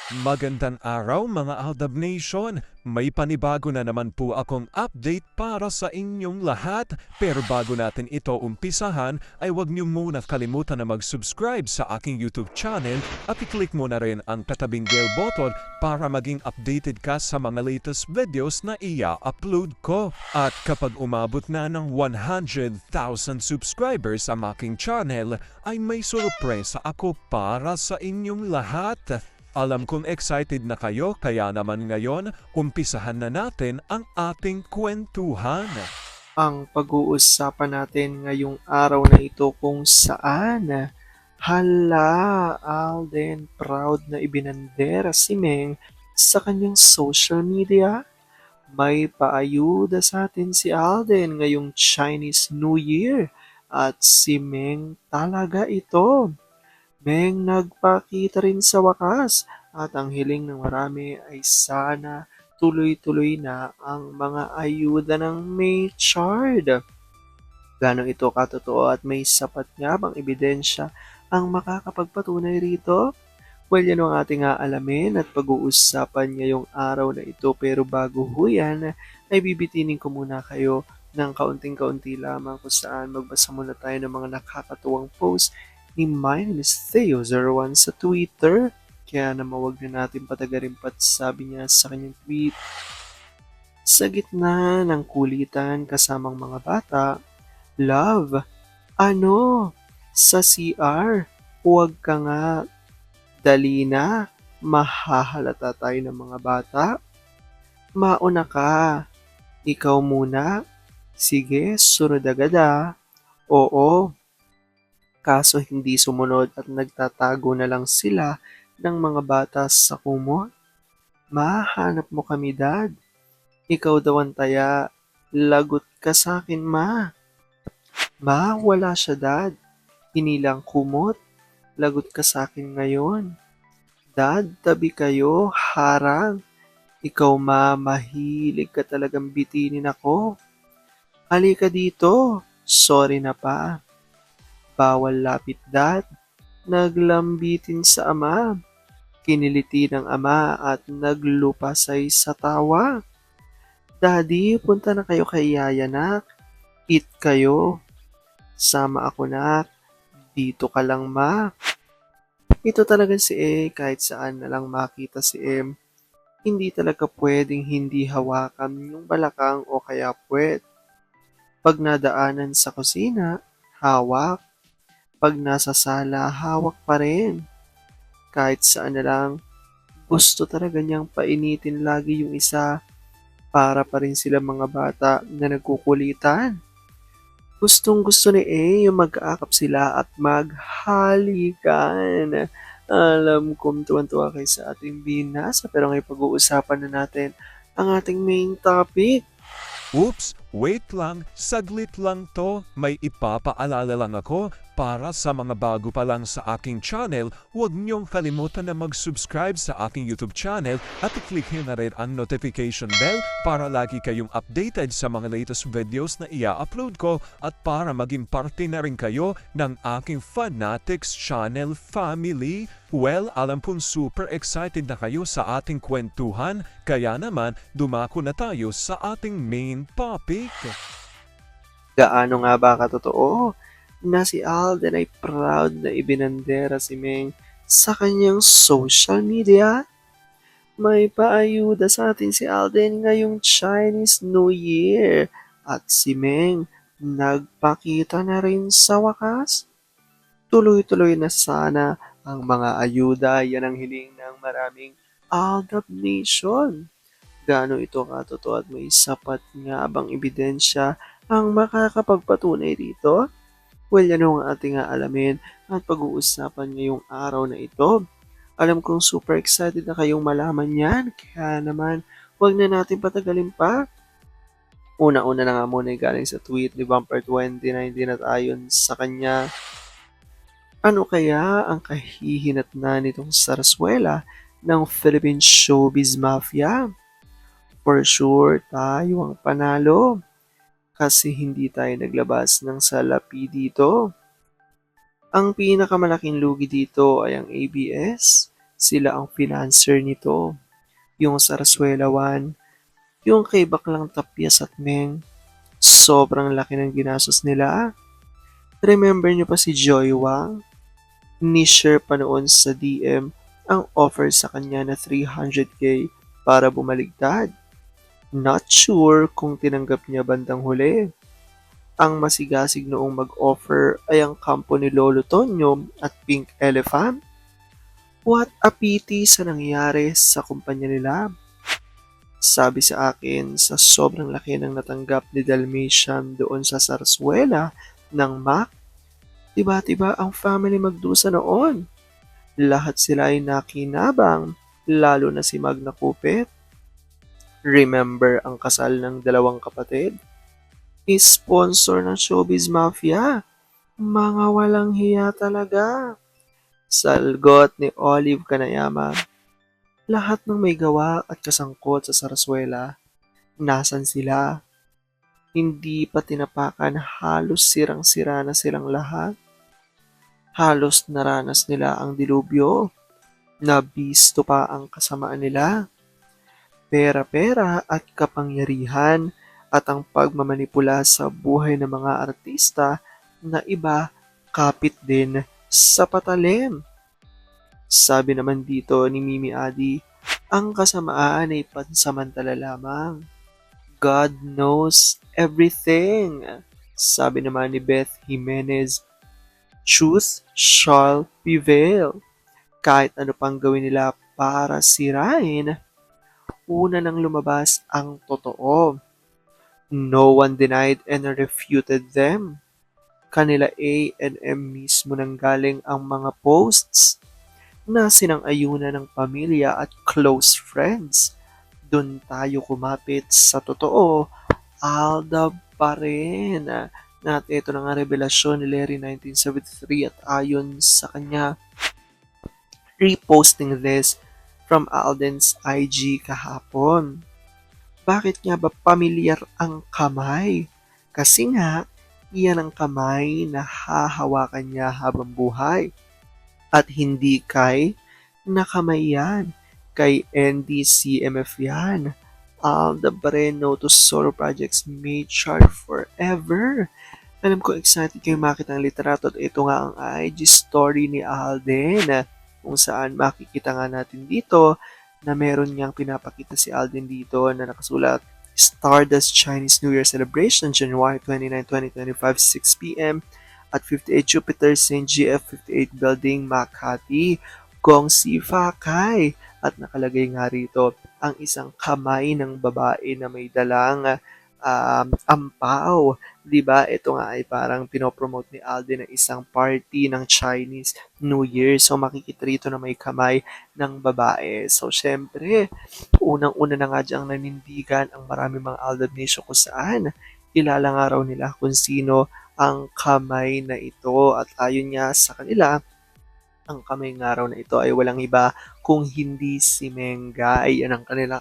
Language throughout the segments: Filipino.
Magandang araw mga Aldab Nation! May panibago na naman po akong update para sa inyong lahat. Pero bago natin ito umpisahan, ay huwag niyo muna kalimutan na mag-subscribe sa aking YouTube channel at i-click mo na rin ang katabing bell button para maging updated ka sa mga latest videos na ia-upload ko. At kapag umabot na ng 100,000 subscribers ang aking channel, ay may sorpresa ako para sa inyong lahat. Alam kong excited na kayo kaya naman ngayon, umpisahan na natin ang ating kwentuhan. Ang pag-uusapan natin ngayong araw na ito kung saan Alden proud na ibinandera si Meng sa kanyang social media. May paayuda sa atin si Alden ngayong Chinese New Year at si Meng talaga ito. Meng nagpakita rin sa wakas at ang hiling ng marami ay sana tuloy-tuloy na ang mga ayuda ng May Chard. Gaano ito katotoo at may sapat nga bang ebidensya ang makakapagpatunay rito? Well, yan ang ating aalamin at pag-uusapan ngayong araw na ito. Pero bago ho yan, ay bibitinin ko muna kayo ng kaunting-kaunti lamang kung saan magbasa muna tayo ng mga nakakatuwang post ni My name is Theo01 sa Twitter. Kaya naman wag na natin patagarin pat sabi niya sa kanyang tweet. Sa gitna ng kulitan kasamang mga bata, love, ano? Sa CR, huwag ka nga, dali na, mahahalata tayo ng mga bata. Mauna ka, ikaw muna. Sige, sunod agad ah. Oo, kaso hindi sumunod at nagtatago na lang sila ng mga bata sa kumot. Mahanap mo kami, Dad. Ikaw daw ang taya. Lagot ka sa akin, Ma. Ma, wala siya, Dad. Hinilang kumot. Lagot ka sa akin ngayon. Dad, tabi kayo. Harang. Ikaw, Ma, mahilig ka talagang bitinin ako. Halika dito. Sorry na pa. Bawal lapit, Dad. Naglambitin sa ama. Kiniliti ng ama at naglupasay sa tawa. Daddy, punta na kayo kay Yaya, nak. Eat kayo. Sama ako, nak. Dito ka lang, ma. Ito talaga si kahit saan na lang makita si hindi talaga pwedeng hindi hawakan yung balakang o kaya puwet. Pag nadaanan sa kusina, hawak. Pag nasa sala, hawak pa rin. Kahit saan na lang, gusto talaga niyang painitin lagi yung isa para pa rin sila mga bata na nagkukulitan. Gustong gusto ni yung mag-aakap sila at maghalikan. Alam kong tuwan-tuwa kayo sa ating binasa pero ngayon pag-uusapan na natin ang ating main topic. Oops, wait lang, saglit lang to. May ipapaalala lang ako para sa mga bago pa lang sa aking channel, huwag niyong kalimutan na mag-subscribe sa aking YouTube channel at i-click na rin ang notification bell para lagi kayong updated sa mga latest videos na ia-upload ko at para maging parte na rin kayo ng aking Fanatics Channel family. Well, alam pong super excited na kayo sa ating kwentuhan, kaya naman dumako na tayo sa ating main topic. Gaano nga ba katotoo na si Alden ay proud na ibinandera si Meng sa kanyang social media? May paayuda sa atin si Alden ngayong Chinese New Year at si Meng nagpakita na rin sa wakas. Tuloy-tuloy na sana ang mga ayuda, yan ang hiling ng maraming Aldab Nation. Gaano ito katotoo at may sapat nga bang ebidensya ang makakapagpatunay dito? Well, yan ang ating aalamin at pag-uusapan ngayong araw na ito. Alam kong super excited na kayong malaman yan, kaya naman huwag na natin patagalin pa. Una-una na nga muna galing sa tweet ni Bumper2019 at ayon sa kanya, ano kaya ang kahihinatnan nitong sarsuela ng Philippine Showbiz Mafia? For sure, tayo ang panalo kasi hindi tayo naglabas ng salapi dito. Ang pinakamalaking lugi dito ay ang ABS sila ang financer nito. Yung Sarsuela 1, yung kay Baklang Tapyas at Meng, sobrang laki ng ginastos nila. Remember nyo pa si Joy Wang? Ni-share pa noon sa DM ang offer sa kanya na 300k para bumaligtad. Not sure kung tinanggap niya bandang huli. Ang masigasig noong mag-offer ay ang kampo ni Lolo Tonyo at Pink Elephant. What a pity sa nangyari sa kumpanya nila. Sabi sa akin, sa sobrang laki ng natanggap ni Dalmatian doon sa Sarsuela ng Mac, tiba-tiba ang family magdusa noon. Lahat sila ay nakinabang, lalo na si Magna Kupit. Remember ang kasal ng dalawang kapatid? Sponsor ng Showbiz Mafia. Mga walang hiya talaga. Salgot ni Olive Kanayama. Lahat ng may gawa at kasangkot sa Sarsuela, nasan sila? Hindi pa tinapakan, halos sirang-sira na silang lahat. Halos naranas nila ang dilubyo. Nabisto pa ang kasamaan nila. Pera-pera at kapangyarihan at ang pagmamanipula sa buhay ng mga artista na iba kapit din sa patalim. Sabi naman dito ni Mimi Adi, ang kasamaan ay pansamantala lamang. God knows everything. Sabi naman ni Beth Jimenez, truth shall prevail. Kahit ano pang gawin nila para sirain, una nang lumabas ang totoo. No one denied and refuted them. Kanila A&M mismo nang galing ang mga posts na sinang-ayunan ng pamilya at close friends. Doon tayo kumapit sa totoo, Alda pa rin. At ito na nga revelasyon ni Larry 1973 at ayon sa kanya, reposting this from Alden's IG kahapon. Bakit nga ba pamilyar ang kamay? Kasi nga, iyan ang kamay na hahawakan niya habang buhay. At hindi kay nakamay yan. Kay NDCMF yan. Alda Bareno to solo projects may chart forever. Alam ko excited kayo makita ng literato at ito nga ang IG story ni Alden kung saan makikita nga natin dito na meron niyang pinapakita si Alden dito na nakasulat Stardust Chinese New Year Celebration January 29, 2025, 6 p.m. at 58 Jupiter St. GF 58 Building, Makati, Gongsi Fakay. At nakalagay nga rito ang isang kamay ng babae na may dalang ampaw. Diba? Ito nga ay parang pinopromote ni Alden na isang party ng Chinese New Year. So makikita rito na may kamay ng babae. So syempre, unang-una na nga diyang nanindigan ang maraming mga Aldab Nation kung saan ilalangaraw nila kung sino ang kamay na ito. At ayon nga sa kanila, ang kamay ng araw na ito ay walang iba kung hindi si Mengay. Yan ang kanila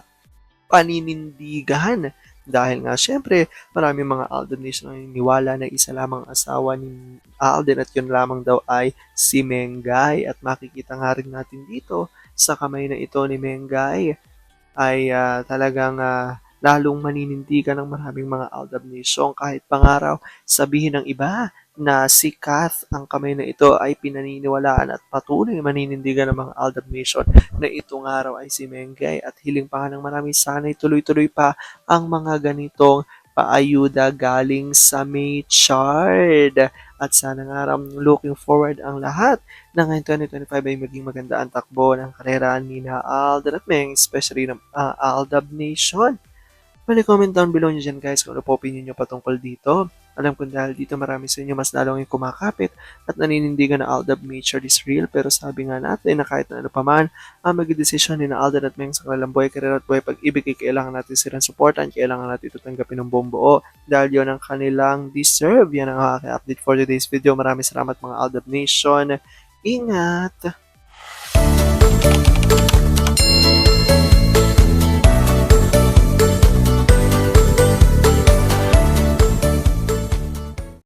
paninindigan. Dahil nga, syempre, maraming mga Alden Nation ang niniwala na isa lamang asawa ni Alden at yun lamang daw ay si Mengay. At makikita nga rin natin dito sa kamay na ito ni Mengay ay talagang lalong maninindigan ng maraming mga Aldab Nation. Kahit pangaraw sabihin ng iba na si Kath ang kamay na ito ay pinaniniwalaan at patuloy maninindigan ng mga Aldab Nation na itong araw ay si Mengay at hiling pa nga ng marami sana'y tuloy-tuloy pa ang mga ganitong paayuda galing sa May Chard. At sana nga looking forward ang lahat na ngayong 2025 ay maging maganda ang takbo ng karera ni na Alden at Meng, especially ng Aldab Nation. Comment down below nyo dyan guys kung ano po opinion nyo patungkol dito. Alam ko dahil dito marami sa inyo mas lalong yung kumakapit at naninindigan na Aldab nature is real, pero sabi nga natin na kahit na ano pa man ang magdedesisyon ni na Alden at Meng sa kanilang buhay, karera at buhay pag-ibig ay kailangan natin silang supportan, kailangan natin ito tanggapin ng buong buo dahil yun ang kanilang deserve. Yan ang aking update for today's video. Maraming salamat mga Aldab Nation. Ingat!